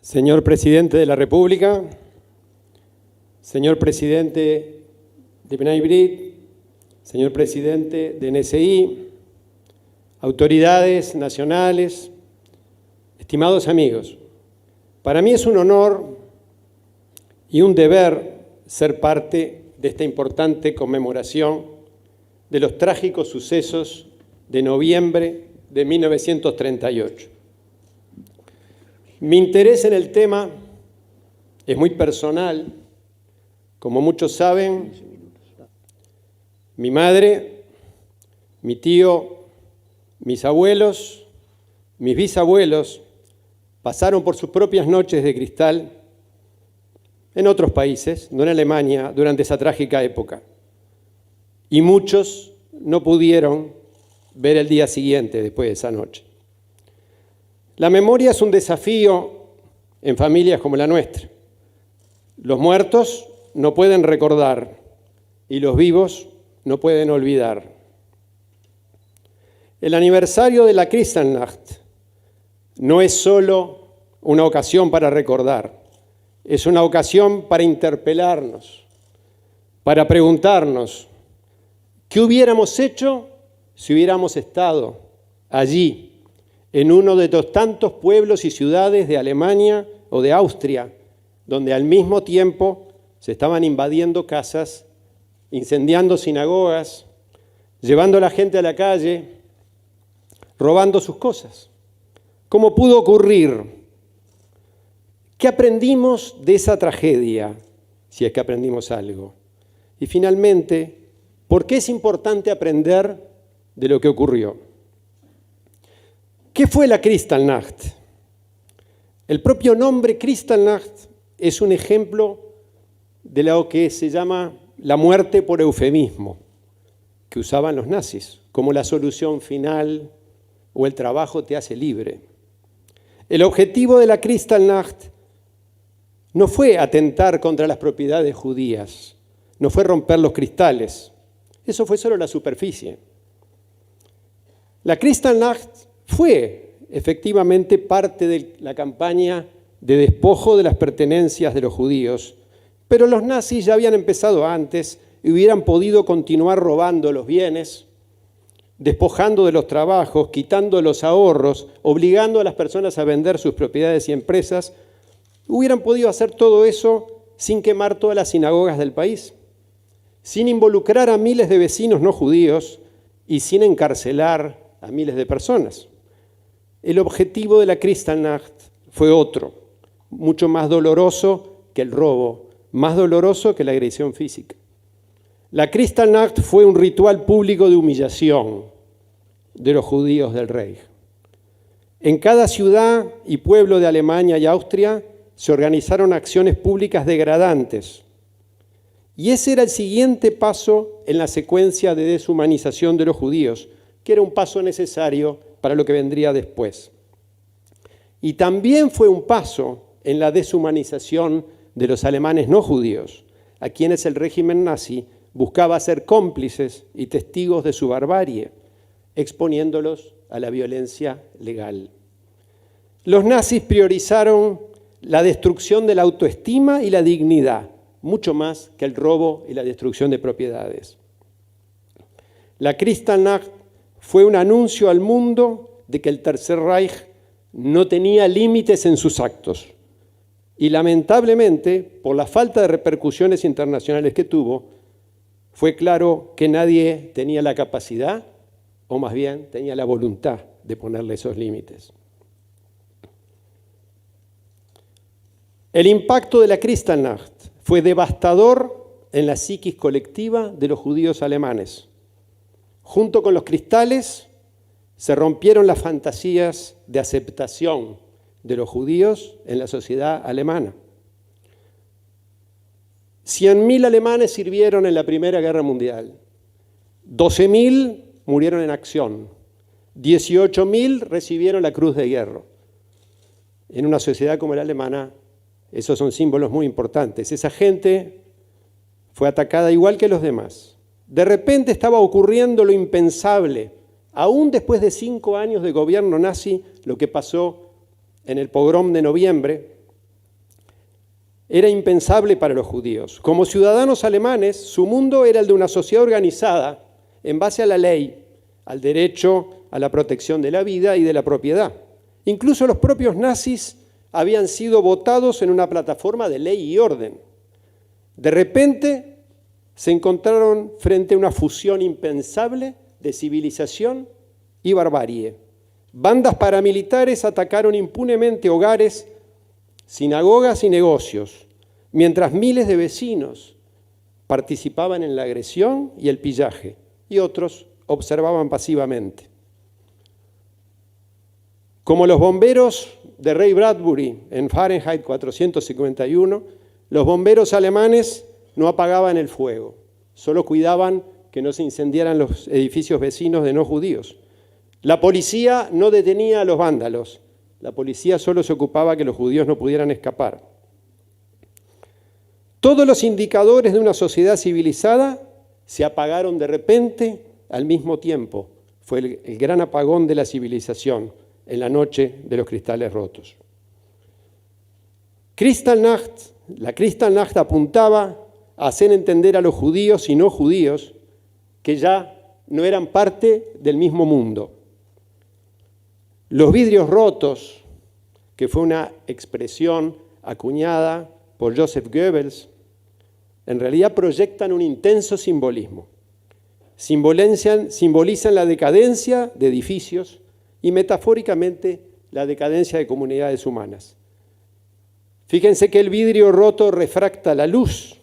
Señor Presidente de la República, señor Presidente de B'nai B'rith, señor Presidente de NSI, autoridades nacionales, estimados amigos, para mí es un honor y un deber ser parte de esta importante conmemoración de los trágicos sucesos de noviembre de 1938. Mi interés en el tema es muy personal. Como muchos saben, mi madre, mi tío, mis abuelos, mis bisabuelos pasaron por sus propias noches de cristal en otros países, no en Alemania, durante esa trágica época. Y muchos no pudieron ver el día siguiente después de esa noche. La memoria es un desafío en familias como la nuestra. Los muertos no pueden recordar y los vivos no pueden olvidar. El aniversario de la Kristallnacht no es solo una ocasión para recordar, es una ocasión para interpelarnos, para preguntarnos qué hubiéramos hecho si hubiéramos estado allí, en uno de los tantos pueblos y ciudades de Alemania o de Austria, donde al mismo tiempo se estaban invadiendo casas, incendiando sinagogas, llevando a la gente a la calle, robando sus cosas. ¿Cómo pudo ocurrir? ¿Qué aprendimos de esa tragedia, si es que aprendimos algo? Y finalmente, ¿por qué es importante aprender de lo que ocurrió? ¿Qué fue la Kristallnacht? El propio nombre Kristallnacht es un ejemplo de lo que se llama la muerte por eufemismo, que usaban los nazis, como la solución final o el trabajo te hace libre. El objetivo de la Kristallnacht no fue atentar contra las propiedades judías, no fue romper los cristales, eso fue solo la superficie. La Kristallnacht fue efectivamente parte de la campaña de despojo de las pertenencias de los judíos, pero los nazis ya habían empezado antes y hubieran podido continuar robando los bienes, despojando de los trabajos, quitando los ahorros, obligando a las personas a vender sus propiedades y empresas. Hubieran podido hacer todo eso sin quemar todas las sinagogas del país, sin involucrar a miles de vecinos no judíos y sin encarcelar a miles de personas. El objetivo de la Kristallnacht fue otro, mucho más doloroso que el robo, más doloroso que la agresión física. La Kristallnacht fue un ritual público de humillación de los judíos del Reich. En cada ciudad y pueblo de Alemania y Austria se organizaron acciones públicas degradantes. Y ese era el siguiente paso en la secuencia de deshumanización de los judíos, que era un paso necesario para lo que vendría después. Y también fue un paso en la deshumanización de los alemanes no judíos, a quienes el régimen nazi buscaba hacer cómplices y testigos de su barbarie, exponiéndolos a la violencia legal. Los nazis priorizaron la destrucción de la autoestima y la dignidad, mucho más que el robo y la destrucción de propiedades. La Kristallnacht fue un anuncio al mundo de que el Tercer Reich no tenía límites en sus actos. Y lamentablemente, por la falta de repercusiones internacionales que tuvo, fue claro que nadie tenía la capacidad, o más bien tenía la voluntad de ponerle esos límites. El impacto de la Kristallnacht fue devastador en la psiquis colectiva de los judíos alemanes. Junto con los cristales se rompieron las fantasías de aceptación de los judíos en la sociedad alemana. 100.000 alemanes sirvieron en la Primera Guerra Mundial, 12.000 murieron en acción, 18.000 recibieron la Cruz de Hierro. En una sociedad como la alemana, esos son símbolos muy importantes. Esa gente fue atacada igual que los demás. De repente estaba ocurriendo lo impensable, aún después de 5 años de gobierno nazi, lo que pasó en el pogrom de noviembre, era impensable para los judíos. Como ciudadanos alemanes, su mundo era el de una sociedad organizada en base a la ley, al derecho a la protección de la vida y de la propiedad. Incluso los propios nazis habían sido votados en una plataforma de ley y orden. De repente se encontraron frente a una fusión impensable de civilización y barbarie. Bandas paramilitares atacaron impunemente hogares, sinagogas y negocios, mientras miles de vecinos participaban en la agresión y el pillaje, y otros observaban pasivamente. Como los bomberos de Ray Bradbury en Fahrenheit 451, los bomberos alemanes no apagaban el fuego, solo cuidaban que no se incendiaran los edificios vecinos de no judíos. La policía no detenía a los vándalos, la policía solo se ocupaba que los judíos no pudieran escapar. Todos los indicadores de una sociedad civilizada se apagaron de repente al mismo tiempo. Fue el gran apagón de la civilización en la noche de los cristales rotos. La Kristallnacht apuntaba a hacer entender a los judíos y no judíos que ya no eran parte del mismo mundo. Los vidrios rotos, que fue una expresión acuñada por Joseph Goebbels, en realidad proyectan un intenso simbolismo. Simbolizan la decadencia de edificios y metafóricamente la decadencia de comunidades humanas. Fíjense que el vidrio roto refracta la luz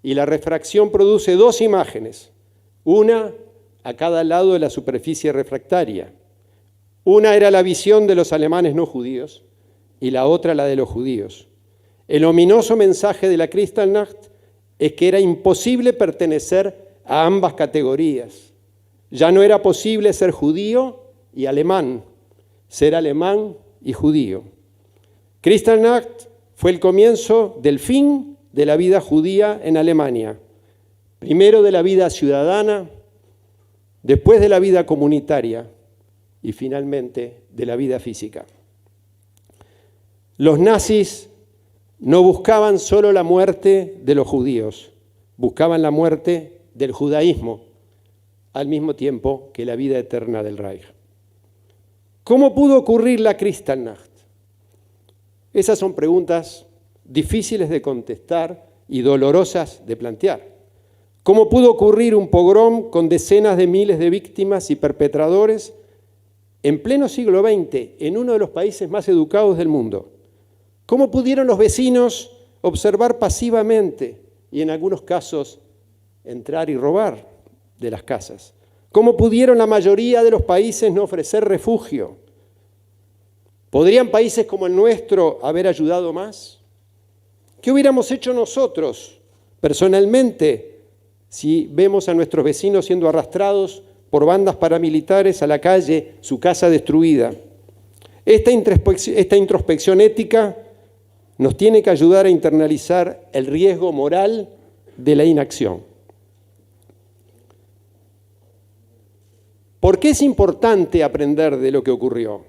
y la refracción produce dos imágenes, una a cada lado de la superficie refractaria. Una era la visión de los alemanes no judíos y la otra la de los judíos. El ominoso mensaje de la Kristallnacht es que era imposible pertenecer a ambas categorías. Ya no era posible ser judío y alemán, ser alemán y judío. Kristallnacht fue el comienzo del fin de la vida judía en Alemania. Primero de la vida ciudadana, después de la vida comunitaria y finalmente de la vida física. Los nazis no buscaban solo la muerte de los judíos, buscaban la muerte del judaísmo, al mismo tiempo que la vida eterna del Reich. ¿Cómo pudo ocurrir la Kristallnacht? Esas son preguntas difíciles de contestar y dolorosas de plantear. ¿Cómo pudo ocurrir un pogrom con decenas de miles de víctimas y perpetradores en pleno siglo XX, en uno de los países más educados del mundo? ¿Cómo pudieron los vecinos observar pasivamente y en algunos casos entrar y robar de las casas? ¿Cómo pudieron la mayoría de los países no ofrecer refugio? ¿Podrían países como el nuestro haber ayudado más? ¿Qué hubiéramos hecho nosotros personalmente si vemos a nuestros vecinos siendo arrastrados por bandas paramilitares a la calle, su casa destruida? Esta introspección ética nos tiene que ayudar a internalizar el riesgo moral de la inacción. ¿Por qué es importante aprender de lo que ocurrió?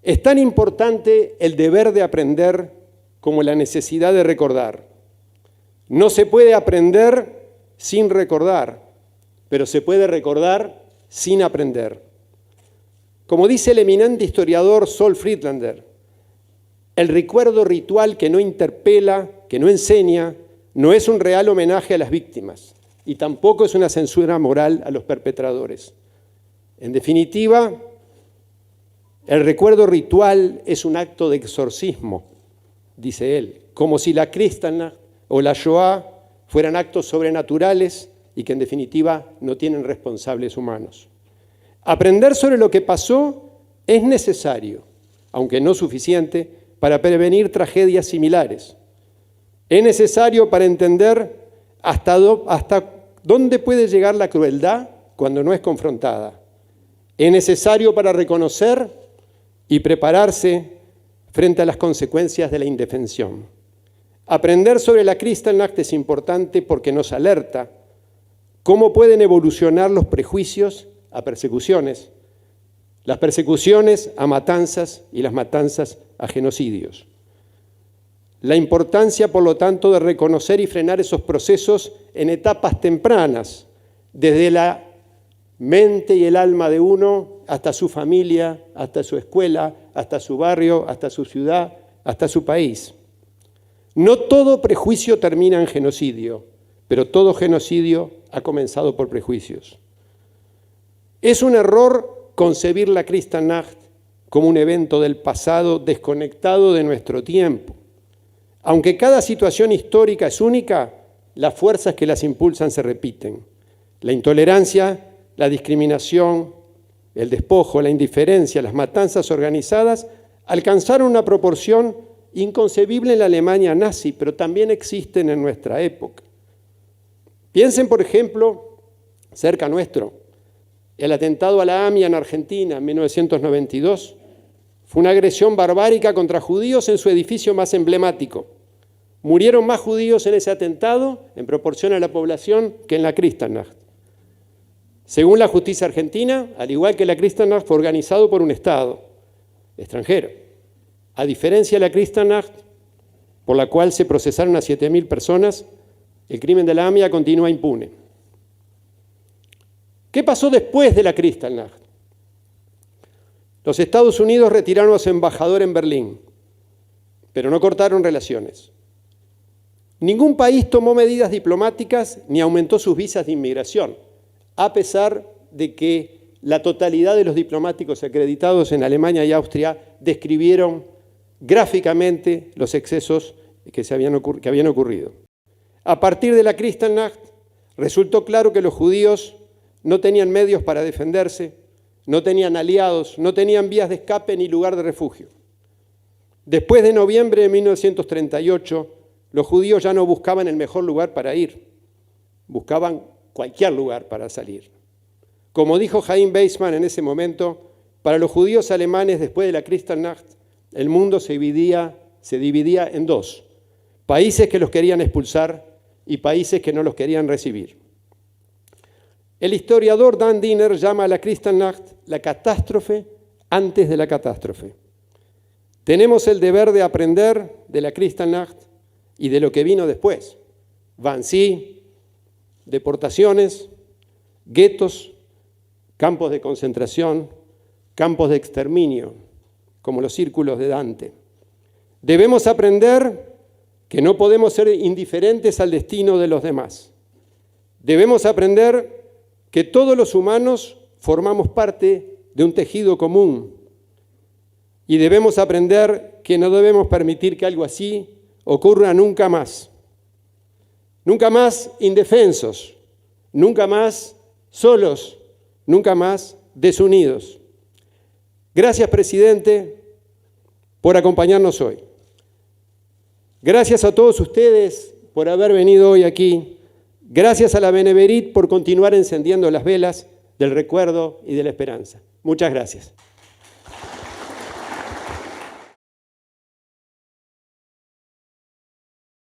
Es tan importante el deber de aprender como la necesidad de recordar. No se puede aprender sin recordar, pero se puede recordar sin aprender. Como dice el eminente historiador Saul Friedlander, el recuerdo ritual que no interpela, que no enseña, no es un real homenaje a las víctimas y tampoco es una censura moral a los perpetradores. En definitiva, el recuerdo ritual es un acto de exorcismo, dice él, como si la Kristallnacht o la Shoah fueran actos sobrenaturales y que en definitiva no tienen responsables humanos. Aprender sobre lo que pasó es necesario, aunque no suficiente, para prevenir tragedias similares. Es necesario para entender hasta dónde puede llegar la crueldad cuando no es confrontada. Es necesario para reconocer y prepararse frente a las consecuencias de la indefensión. Aprender sobre la Kristallnacht es importante porque nos alerta cómo pueden evolucionar los prejuicios a persecuciones, las persecuciones a matanzas y las matanzas a genocidios. La importancia, por lo tanto, de reconocer y frenar esos procesos en etapas tempranas, desde la mente y el alma de uno hasta su familia, hasta su escuela, hasta su barrio, hasta su ciudad, hasta su país. No todo prejuicio termina en genocidio, pero todo genocidio ha comenzado por prejuicios. Es un error concebir la Kristallnacht como un evento del pasado desconectado de nuestro tiempo. Aunque cada situación histórica es única, las fuerzas que las impulsan se repiten. La intolerancia, la discriminación, el despojo, la indiferencia, las matanzas organizadas alcanzaron una proporción inconcebible en la Alemania nazi, pero también existen en nuestra época. Piensen, por ejemplo, cerca nuestro, el atentado a la AMIA en Argentina en 1992 fue una agresión barbárica contra judíos en su edificio más emblemático. Murieron más judíos en ese atentado en proporción a la población que en la Kristallnacht. Según la justicia argentina, al igual que la Kristallnacht, fue organizado por un Estado extranjero. A diferencia de la Kristallnacht, por la cual se procesaron a 7.000 personas, el crimen de la AMIA continúa impune. ¿Qué pasó después de la Kristallnacht? Los Estados Unidos retiraron a su embajador en Berlín, pero no cortaron relaciones. Ningún país tomó medidas diplomáticas ni aumentó sus visas de inmigración, a pesar de que la totalidad de los diplomáticos acreditados en Alemania y Austria describieron gráficamente los excesos que habían ocurrido. A partir de la Kristallnacht, resultó claro que los judíos no tenían medios para defenderse, no tenían aliados, no tenían vías de escape ni lugar de refugio. Después de noviembre de 1938, los judíos ya no buscaban el mejor lugar para ir, buscaban cualquier lugar para salir. Como dijo Chaim Weizmann en ese momento, para los judíos alemanes después de la Kristallnacht, el mundo se dividía en dos: países que los querían expulsar y países que no los querían recibir. El historiador Dan Diener llama a la Kristallnacht la catástrofe antes de la catástrofe. Tenemos el deber de aprender de la Kristallnacht y de lo que vino después. Wannsee, deportaciones, guetos, campos de concentración, campos de exterminio, como los círculos de Dante. Debemos aprender que no podemos ser indiferentes al destino de los demás. Debemos aprender que todos los humanos formamos parte de un tejido común y debemos aprender que no debemos permitir que algo así ocurra nunca más. Nunca más indefensos, nunca más solos, nunca más desunidos. Gracias, presidente, por acompañarnos hoy. Gracias a todos ustedes por haber venido hoy aquí. Gracias a la Beneverit por continuar encendiendo las velas del recuerdo y de la esperanza. Muchas gracias.